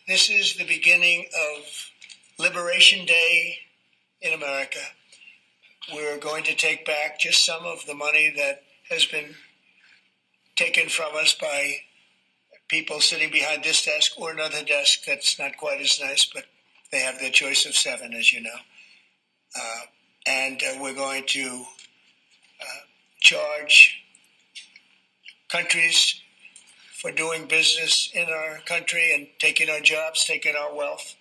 This is the beginning of Liberation Day in America. We're going to take back just some of the money that has been taken from us by people sitting behind this desk or another desk that's not quite as nice, but they have their choice of 7, as you know. And we're going to charge countries for doing business in our country and taking our jobs, taking our wealth,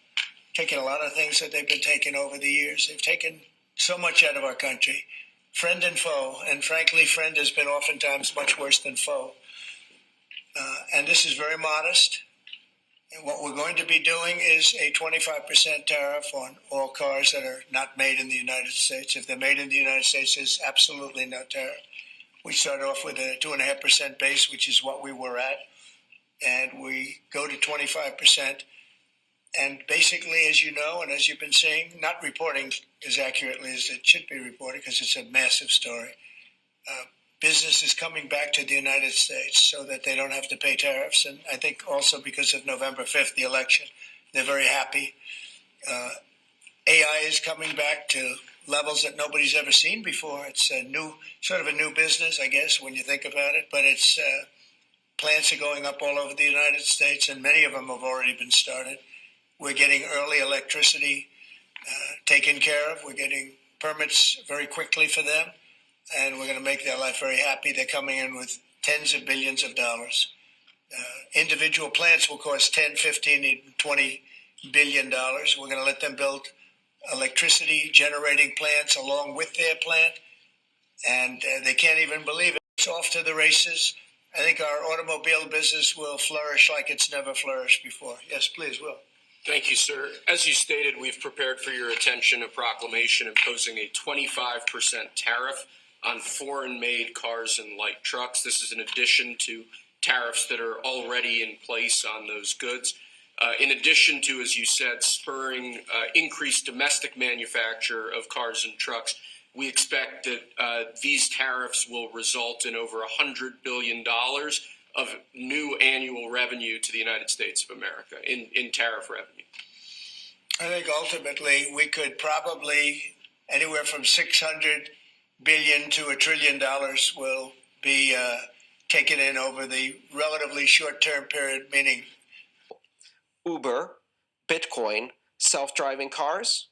taking a lot of things that they've been taking over the years. They've taken so much out of our country, friend and foe, and frankly, friend has been oftentimes much worse than foe. And this is very modest. And what we're going to be doing is a 25% tariff on all cars that are not made in the United States. If they're made in the United States, there's absolutely no tariff. We start off with a 2.5% base, which is what we were at, and we go to 25%. And basically, as you know, and as you've been seeing, not reporting as accurately as it should be reported because it's a massive story. Business is coming back to the United States so that they don't have to pay tariffs. And I think also because of November 5th, the election, they're very happy. AI is coming back to levels that nobody's ever seen before. It's a new, sort of a new business, I guess, when you think about it. But it's plants are going up all over the United States, and many of them have already been started. We're getting early electricity taken care of. We're getting permits very quickly for them, and we're going to make their life very happy. They're coming in with tens of billions of dollars. Individual plants will cost 10, 15, even $20 billion. We're going to let them build electricity generating plants along with their plant, and they can't even believe it. It's off to the races. I think our automobile business will flourish like it's never flourished before. Yes, please, Will. Thank you, sir. As you stated, we've prepared for your attention a proclamation imposing a 25% tariff on foreign-made cars and light trucks. This is in addition to tariffs that are already in place on those goods. In addition to, as you said, spurring increased domestic manufacture of cars and trucks, we expect that these tariffs will result in over $100 billion of new annual revenue to the United States of America in tariff revenue. I think ultimately we could probably anywhere from $600 billion to $1 trillion will be taken in over the relatively short-term period, meaning Uber, Bitcoin, self-driving cars.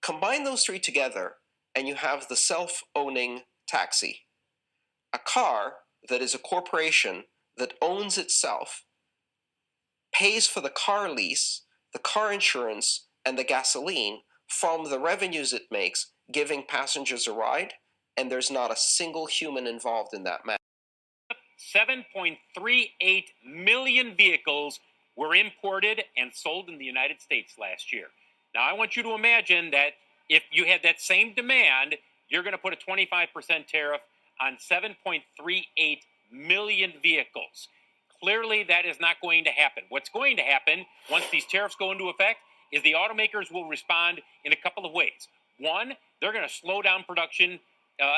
Combine those three together and you have the self-owning taxi. A car that is a corporation that owns itself, pays for the car lease, the car insurance, and the gasoline from the revenues it makes, giving passengers a ride, and there's not a single human involved in that matter. 7.38 million vehicles were imported and sold in the United States last year. Now, I want you to imagine that if you had that same demand, you're going to put a 25% tariff on 7.38 million vehicles. Clearly, that is not going to happen. What's going to happen once these tariffs go into effect is the automakers will respond in a couple of ways. One, they're going to slow down production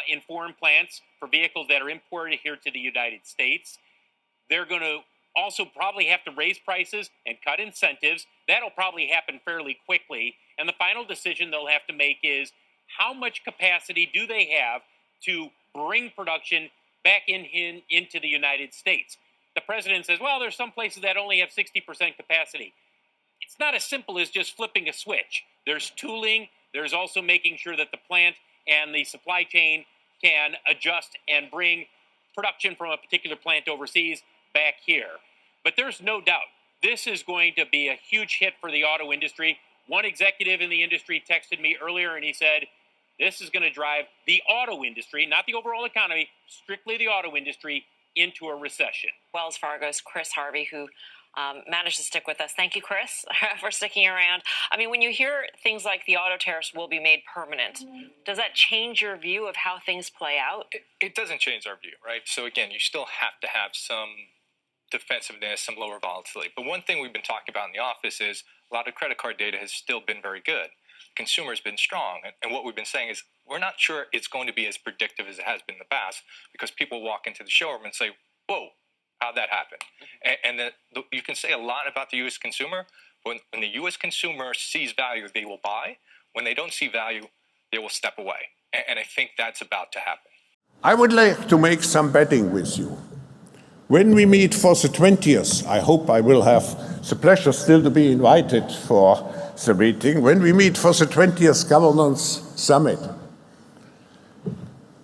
in foreign plants for vehicles that are imported here to the United States. They're going to also probably have to raise prices and cut incentives. That'll probably happen fairly quickly. And the final decision they'll have to make is how much capacity do they have to bring production back into the United States. The president says, well, there's some places that only have 60% capacity. It's not as simple as just flipping a switch. There's tooling. There's also making sure that the plant and the supply chain can adjust and bring production from a particular plant overseas back here. But there's no doubt this is going to be a huge hit for the auto industry. One executive in the industry texted me earlier and he said, this is going to drive the auto industry, not the overall economy, strictly the auto industry, into a recession. Wells Fargo's Chris Harvey, who managed to stick with us. Thank you, Chris, for sticking around. I mean, when you hear things like the auto tariffs will be made permanent, does that change your view of how things play out? It doesn't change our view, right? So again, you still have to have some defensiveness, some lower volatility. But one thing we've been talking about in the office is a lot of credit card data has still been very good. Consumer's been strong. And what we've been saying is we're not sure it's going to be as predictive as it has been in the past because people walk into the showroom and say, whoa, How'd that happen? And you can say a lot about the U.S. consumer. When the U.S. consumer sees value, they will buy. When they don't see value, they will step away. And I think that's about to happen. I would like to make some betting with you. When we meet for the 20th, I hope I will have the pleasure still to be invited for the meeting. When we meet for the 20th Governance Summit,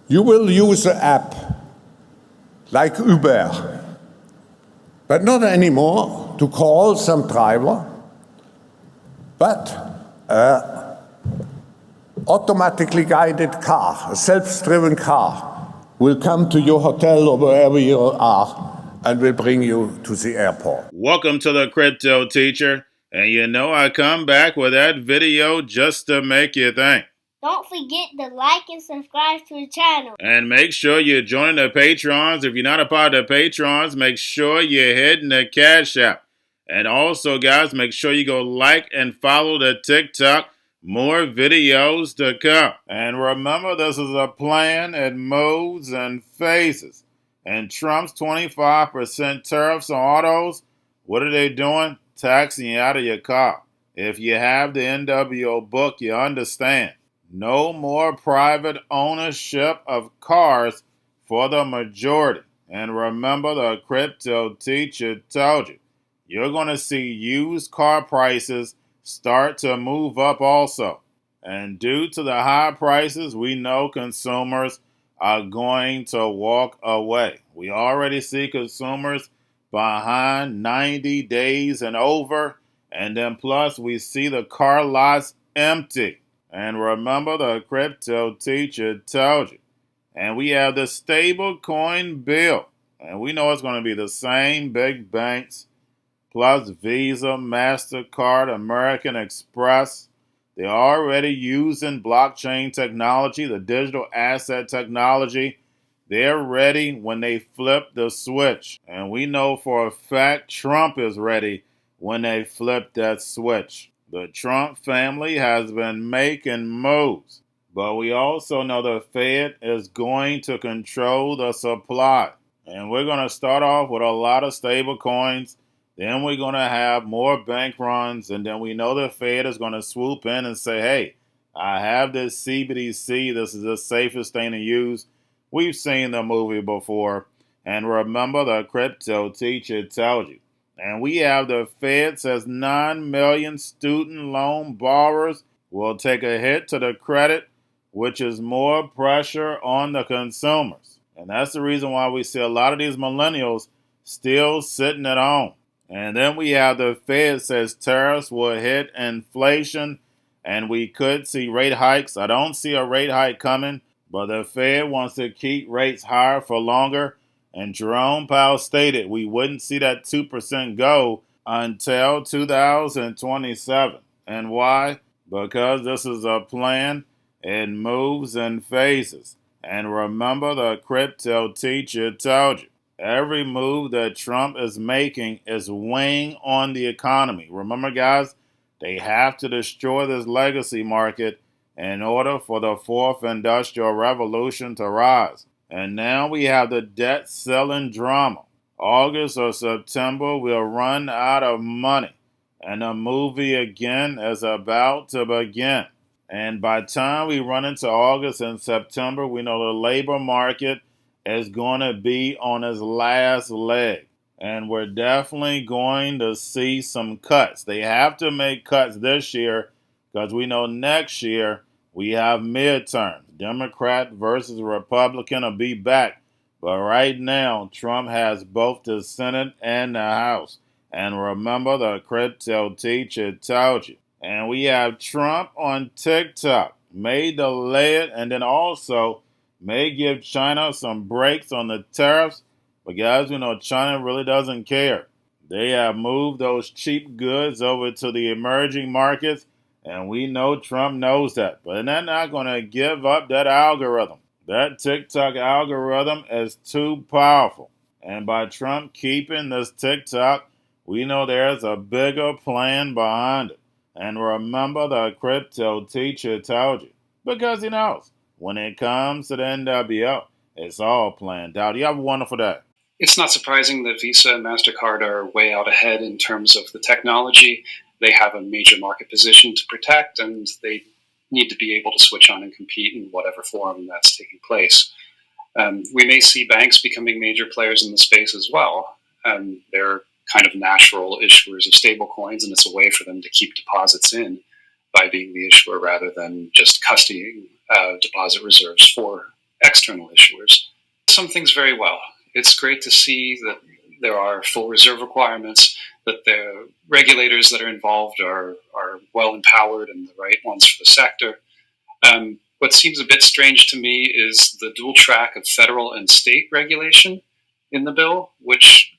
you will use an app like Uber, but not anymore to call some driver, but an automatically guided car, a self-driven car, will come to your hotel or wherever you are and will bring you to the airport. Welcome to the Crypto Teacher, and you know I come back with that video just to make you think. Don't forget to like and subscribe to the channel. And make sure you're joining the Patrons. If you're not a part of the Patrons, make sure you're hitting the Cash App. And also, guys, make sure you go like and follow the TikTok. More videos to come. And remember, this is a plan. It moves and phases. And Trump's 25% tariffs on autos, what are they doing? Taxing you out of your car. If you have the NWO book, you understand. No more private ownership of cars for the majority. And remember, the Crypto Teacher told you, you're going to see used car prices start to move up also. And due to the high prices, we know consumers are going to walk away. We already see consumers behind 90 days and over. And then plus, we see the car lots empty. And remember, the Crypto Teacher told you. And we have the stable coin bill. And we know it's going to be the same big banks, plus Visa, MasterCard, American Express. They're already using blockchain technology, the digital asset technology. They're ready when they flip the switch. And we know for a fact Trump is ready when they flip that switch. The Trump family has been making moves, but we also know the Fed is going to control the supply. And we're going to start off with a lot of stable coins. Then we're going to have more bank runs. And then we know the Fed is going to swoop in and say, hey, I have this CBDC. This is the safest thing to use. We've seen the movie before. And remember, the Crypto Teacher tells you. And we have the Fed says 9 million student loan borrowers will take a hit to the credit, which is more pressure on the consumers. And that's the reason why we see a lot of these millennials still sitting at home. And then we have the Fed says tariffs will hit inflation, and we could see rate hikes. I don't see a rate hike coming, but the Fed wants to keep rates higher for longer. And Jerome Powell stated we wouldn't see that 2% go until 2027. And why? Because this is a plan. It moves in phases. And remember, the Crypto Teacher told you, every move that Trump is making is weighing on the economy. Remember, guys, they have to destroy this legacy market in order for the fourth industrial revolution to rise. And now we have the debt ceiling drama. August or September, we'll run out of money. And the movie again is about to begin. And by the time we run into August and September, we know the labor market is going to be on its last leg. And we're definitely going to see some cuts. They have to make cuts this year because we know next year we have midterms. Democrat versus Republican will be back. But right now, Trump has both the Senate and the House. And remember, the Crypto Teacher told you. And we have Trump on TikTok. May delay it and then also may give China some breaks on the tariffs. But guys, we know China really doesn't care. They have moved those cheap goods over to the emerging markets. And we know Trump knows that. But they're not going to give up that algorithm. That TikTok algorithm is too powerful. And by Trump keeping this TikTok, we know there's a bigger plan behind it. And remember, the Crypto Teacher told you. Because he knows when it comes to the NWO, it's all planned out. You have a wonderful day. It's not surprising that Visa and MasterCard are way out ahead in terms of the technology. They have a major market position to protect, and they need to be able to switch on and compete in whatever form that's taking place. We may see banks becoming major players in the space as well. They're kind of natural issuers of stablecoins, and it's a way for them to keep deposits in by being the issuer rather than just custodying deposit reserves for external issuers. Some things very well. It's great to see that there are full reserve requirements, that the regulators that are involved are well empowered and the right ones for the sector. What seems a bit strange to me is the dual track of federal and state regulation in the bill, which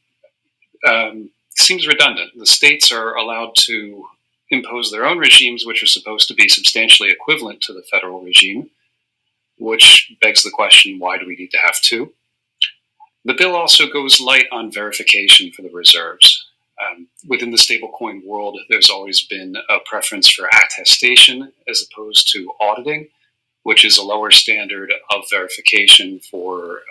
seems redundant. The states are allowed to impose their own regimes, which are supposed to be substantially equivalent to the federal regime, which begs the question, why do we need to have two? The bill also goes light on verification for the reserves. Within the stablecoin world, there's always been a preference for attestation as opposed to auditing, which is a lower standard of verification for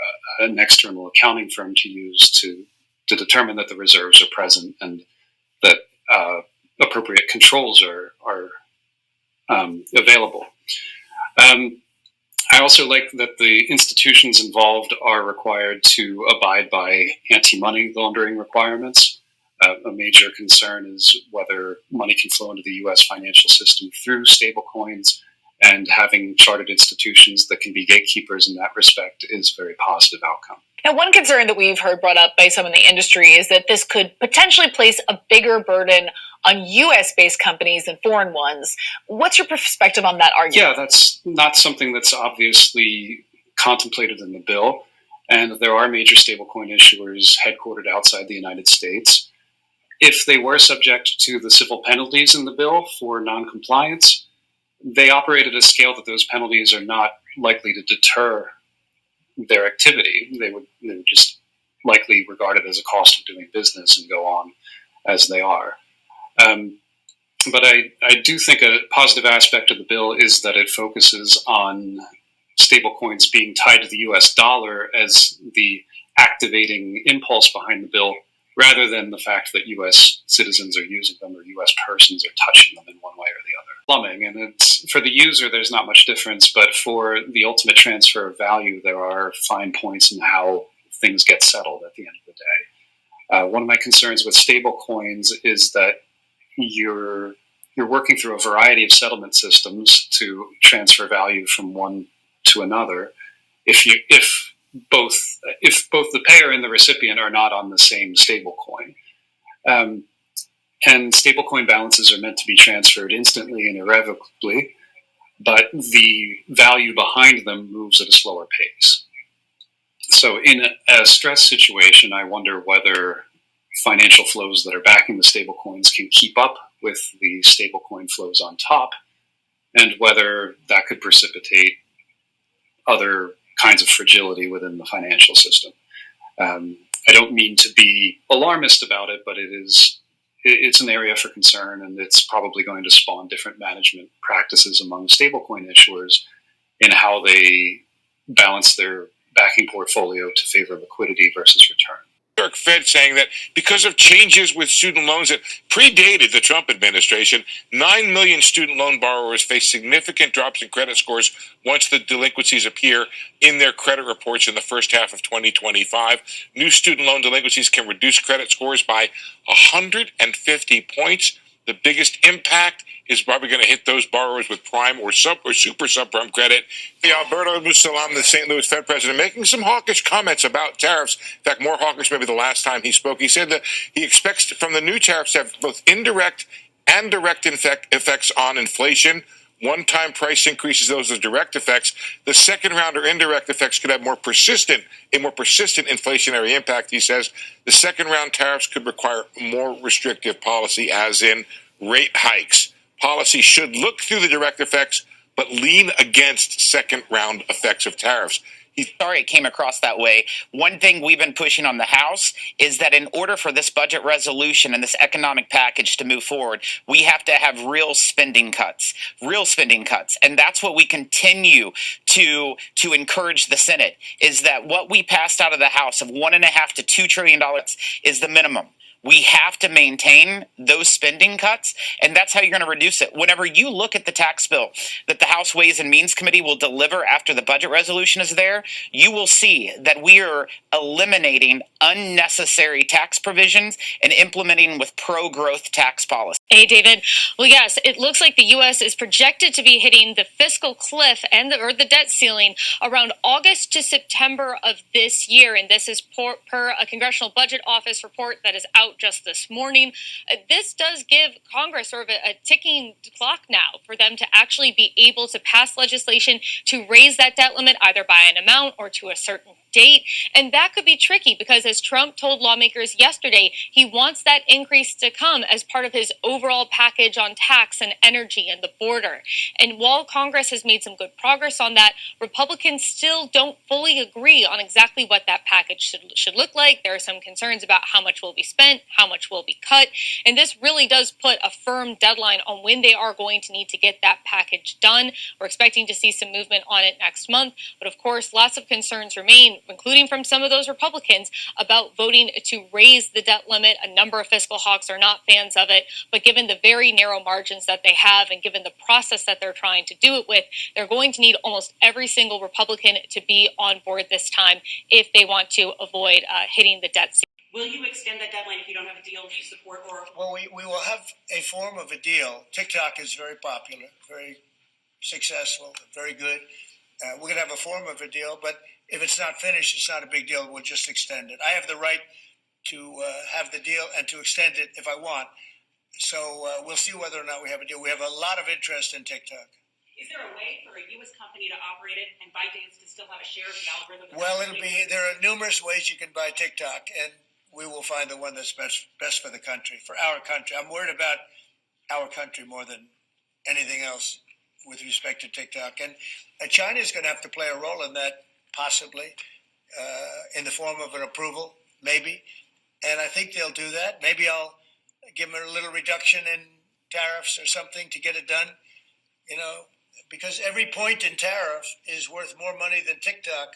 an external accounting firm to use to determine that the reserves are present and that appropriate controls are available. I also like that the institutions involved are required to abide by anti-money laundering requirements. A major concern is whether money can flow into the U.S. financial system through stablecoins, and having chartered institutions that can be gatekeepers in that respect is a very positive outcome. Now, one concern that we've heard brought up by some in the industry is that this could potentially place a bigger burden on U.S.-based companies than foreign ones. What's your perspective on that argument? Yeah, that's not something that's obviously contemplated in the bill. And there are major stablecoin issuers headquartered outside the United States. If they were subject to the civil penalties in the bill for noncompliance, they operate at a scale that those penalties are not likely to deter their activity. They would just likely regard it as a cost of doing business and go on as they are. But I do think a positive aspect of the bill is that it focuses on stablecoins being tied to the US dollar as the activating impulse behind the bill, rather than the fact that US citizens are using them or US persons are touching them in one way or the other. Plumbing, and it's, for the user, there's not much difference, but for the ultimate transfer of value, there are fine points in how things get settled at the end of the day. One of my concerns with stablecoins is that you're working through a variety of settlement systems to transfer value from one to another. If both the payer and the recipient are not on the same stablecoin. And stablecoin balances are meant to be transferred instantly and irrevocably, but the value behind them moves at a slower pace. So in a stress situation, I wonder whether financial flows that are backing the stablecoins can keep up with the stablecoin flows on top, and whether that could precipitate other kinds of fragility within the financial system. I don't mean to be alarmist about it, but it's an area for concern, and it's probably going to spawn different management practices among stablecoin issuers in how they balance their backing portfolio to favor liquidity versus return. New York Fed saying that because of changes with student loans that predated the Trump administration, 9 million student loan borrowers face significant drops in credit scores once the delinquencies appear in their credit reports in the first half of 2025. New student loan delinquencies can reduce credit scores by 150 points. The biggest impact is probably going to hit those borrowers with prime or super subprime credit. Alberto Musalam, the St. Louis Fed president, making some hawkish comments about tariffs. In fact, more hawkish maybe the last time he spoke. He said that he expects from the new tariffs to have both indirect and direct effects on inflation. One-time price increases, those are direct effects. The second round or indirect effects could have a more persistent inflationary impact. He says the second round tariffs could require more restrictive policy, as in rate hikes. Policy should look through the direct effects, but lean against second round effects of tariffs. Sorry it came across that way. One thing we've been pushing on the House is that in order for this budget resolution and this economic package to move forward, we have to have real spending cuts. And that's what we continue to encourage the Senate, is that what we passed out of the House of $1.5 to $2 trillion is the minimum. We have to maintain those spending cuts, and that's how you're going to reduce it. Whenever you look at the tax bill that the House Ways and Means Committee will deliver after the budget resolution is there, you will see that we are eliminating unnecessary tax provisions and implementing with pro-growth tax policy. Hey, David. Well, yes, it looks like the U.S. is projected to be hitting the fiscal cliff and the debt ceiling around August to September of this year, and this is per a Congressional Budget Office report that is out just this morning. This does give Congress sort of a ticking clock now for them to actually be able to pass legislation to raise that debt limit either by an amount or to a certain date. And that could be tricky because, as Trump told lawmakers yesterday, he wants that increase to come as part of his overall package on tax and energy and the border. And while Congress has made some good progress on that, Republicans still don't fully agree on exactly what that package should look like. There are some concerns about how much will be spent, how much will be cut. And this really does put a firm deadline on when they are going to need to get that package done. We're expecting to see some movement on it next month. But of course, lots of concerns remain, including from some of those Republicans, about voting to raise the debt limit. A number of fiscal hawks are not fans of it, but given the very narrow margins that they have and given the process that they're trying to do it with, they're going to need almost every single Republican to be on board this time if they want to avoid hitting the debt ceiling. Will you extend that deadline if you don't have a deal you support? Or Well, we will have a form of a deal. TikTok is very popular, very successful, very good. We're going to have a form of a deal, but if it's not finished, it's not a big deal. We'll just extend it. I have the right to have the deal and to extend it if I want. So we'll see whether or not we have a deal. We have a lot of interest in TikTok. is there a way for a U.S. company to operate it and ByteDance to still have a share of the algorithm? Well, there are numerous ways you can buy TikTok, and we will find the one that's best for the country, for our country. I'm worried about our country more than anything else with respect to TikTok. And China is going to have to play a role in that, possibly, in the form of an approval, maybe. And I think they'll do that. Maybe I'll give them a little reduction in tariffs or something to get it done, you know, because every point in tariff is worth more money than TikTok,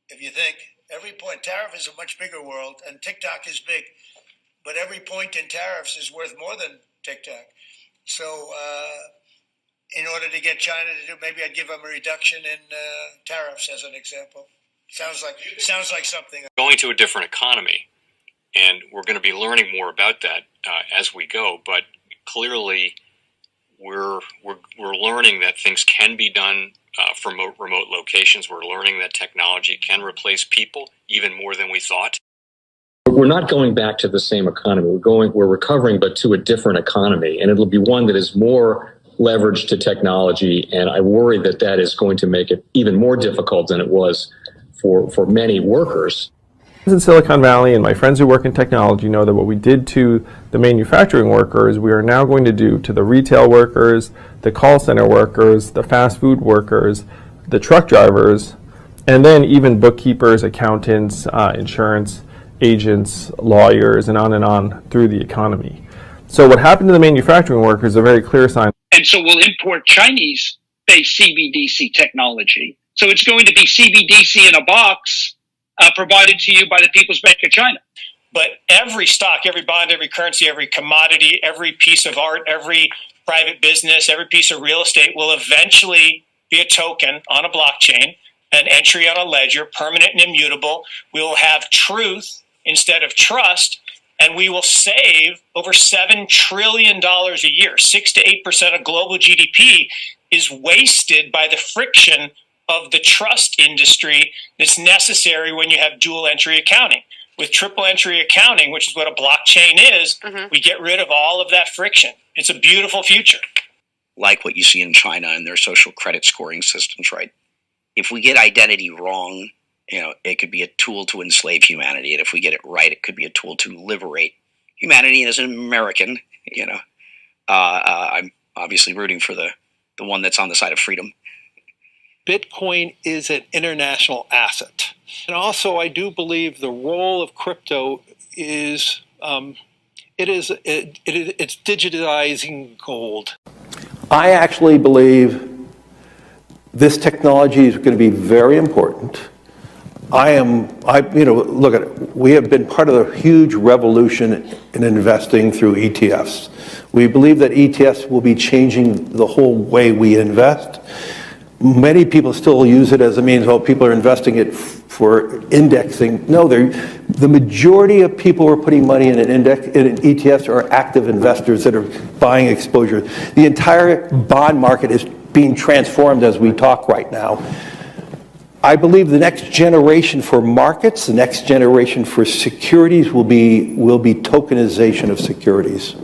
if you think. Every point. Tariff is a much bigger world, and TikTok is big. But every point in tariffs is worth more than TikTok. So in order to get China to do, maybe I'd give them a reduction in tariffs as an example. Sounds like something. Going to a different economy, and we're going to be learning more about that as we go. But clearly, we're learning that things can be done from remote locations. We're learning that technology can replace people even more than we thought. We're not going back to the same economy. We're recovering, but to a different economy, and it'll be one that is more leveraged to technology. And I worry that that is going to make it even more difficult than it was for many workers. In Silicon Valley, and my friends who work in technology know that what we did to the manufacturing workers, we are now going to do to the retail workers, the call center workers, the fast food workers, the truck drivers, and then even bookkeepers, accountants, insurance agents, lawyers, and on through the economy. So what happened to the manufacturing workers is a very clear sign. And so we'll import Chinese-based CBDC technology. So it's going to be CBDC in a box provided to you by the People's Bank of China. But every stock, every bond, every currency, every commodity, every piece of art, every private business, every piece of real estate will eventually be a token on a blockchain, an entry on a ledger, permanent and immutable. We will have truth instead of trust, and we will save over $7 trillion a year. 6 to 8% of global GDP is wasted by the friction of the trust industry that's necessary when you have dual entry accounting. With triple entry accounting, which is what a blockchain is, we get rid of all of that friction. It's a beautiful future. Like what you see in China and their social credit scoring systems, right? If we get identity wrong, you know, it could be a tool to enslave humanity. And if we get it right, it could be a tool to liberate humanity. And as an American, you know, I'm obviously rooting for the one that's on the side of freedom. Bitcoin is an international asset. And also, I do believe the role of crypto is it's digitizing gold. I actually believe this technology is going to be very important. Look at it. We have been part of the huge revolution in investing through ETFs. We believe that ETFs will be changing the whole way we invest. Many people still use it as a means, well, people are investing it for indexing. No, the majority of people who are putting money in in ETFs are active investors that are buying exposure. The entire bond market is being transformed as we talk right now. I believe the next generation for markets, the next generation for securities will be tokenization of securities.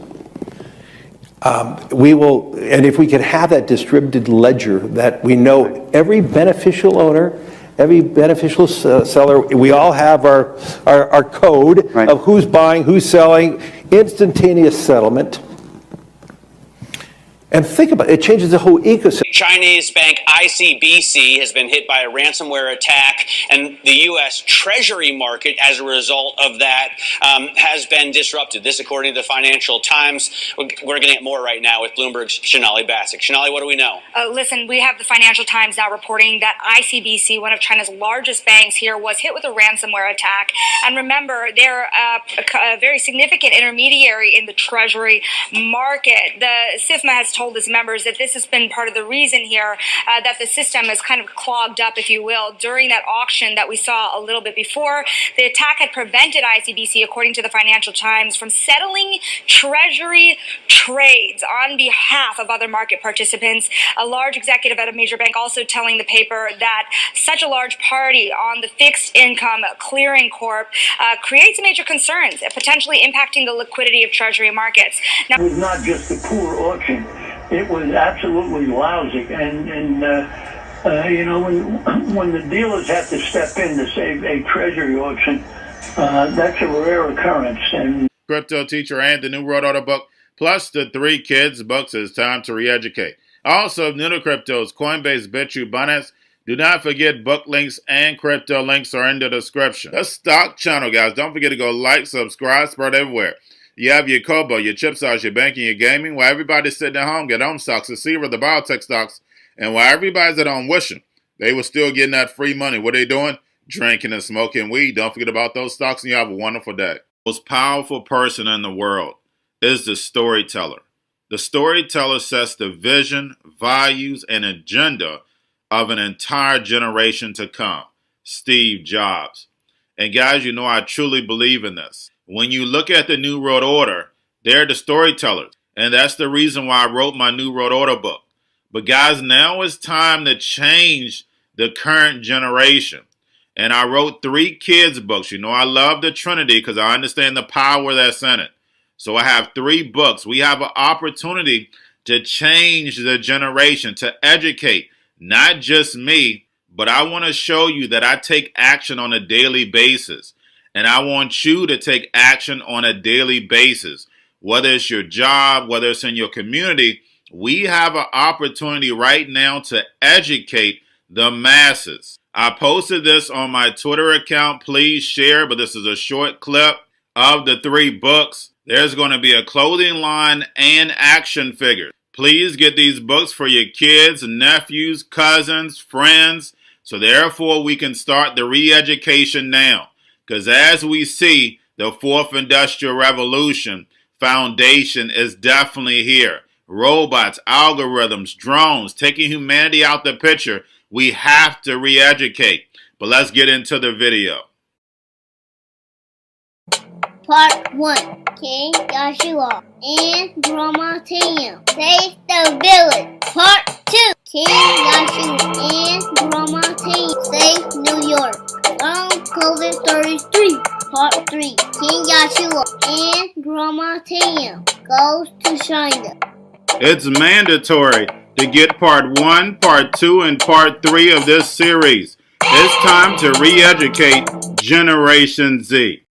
And if we could have that distributed ledger that we know every beneficial owner, every beneficial seller, we all have our code of who's buying, who's selling, instantaneous settlement. And think about it, it changes the whole ecosystem. Chinese bank ICBC has been hit by a ransomware attack, and the U.S. Treasury market, as a result of that, has been disrupted. This, according to the Financial Times. We're getting at more right now with Bloomberg's Shonali Bassick. Shonali, what do we know? Listen, we have the Financial Times now reporting that ICBC, one of China's largest banks here, was hit with a ransomware attack. And remember, they're a very significant intermediary in the Treasury market. The SIFMA has told its members that this has been part of the reason here that the system is kind of clogged up, if you will, during that auction that we saw a little bit before. The attack had prevented ICBC, according to the Financial Times, from settling Treasury trades on behalf of other market participants. A large executive at a major bank also telling the paper that such a large party on the fixed income clearing corp creates major concerns, potentially impacting the liquidity of Treasury markets. Now, it was not just a poor auction. It was absolutely lousy, and when the dealers have to step in to save a treasury auction, that's a rare occurrence. And Cryptoteacher and the New World Order book, plus the 3 Kids books. It's time to re-educate. Also, new to cryptos, Coinbase, Bitrue, Binance. Do not forget book links and crypto links are in the description. The stock channel, guys. Don't forget to go like, subscribe, spread everywhere. You have your Kobo, your chip stocks, your banking, your gaming. While everybody's sitting at home, get on stocks, the Seaver, the biotech stocks. And while everybody's at home wishing, they were still getting that free money. What are they doing? Drinking and smoking weed. Don't forget about those stocks, and you have a wonderful day. The most powerful person in the world is the storyteller. The storyteller sets the vision, values, and agenda of an entire generation to come. Steve Jobs. And guys, you know I truly believe in this. When you look at the New World Order, they're the storytellers. And that's the reason why I wrote my New World Order book. But guys, now it's time to change the current generation. And I wrote 3 kids books. You know I love the Trinity because I understand the power that's in it. So I have 3 books. We have an opportunity to change the generation, to educate, not just me, but I want to show you that I take action on a daily basis. And I want you to take action on a daily basis. Whether it's your job, whether it's in your community, we have an opportunity right now to educate the masses. I posted this on my Twitter account. Please share, but this is a short clip of the 3 books. There's going to be a clothing line and action figures. Please get these books for your kids, nephews, cousins, friends, so therefore we can start the re-education now. Because as we see, the 4th Industrial Revolution foundation is definitely here. Robots, algorithms, drones, taking humanity out the picture. We have to re-educate. But let's get into the video. Part 1. King Joshua and Grandma Tam save the village. Part 2. King Joshua and Grandma Tam save New York from COVID-33. Part 3. King Joshua and Grandma Tam goes to China. It's mandatory to get part 1, part 2, and part 3 of this series. It's time to re-educate Generation Z.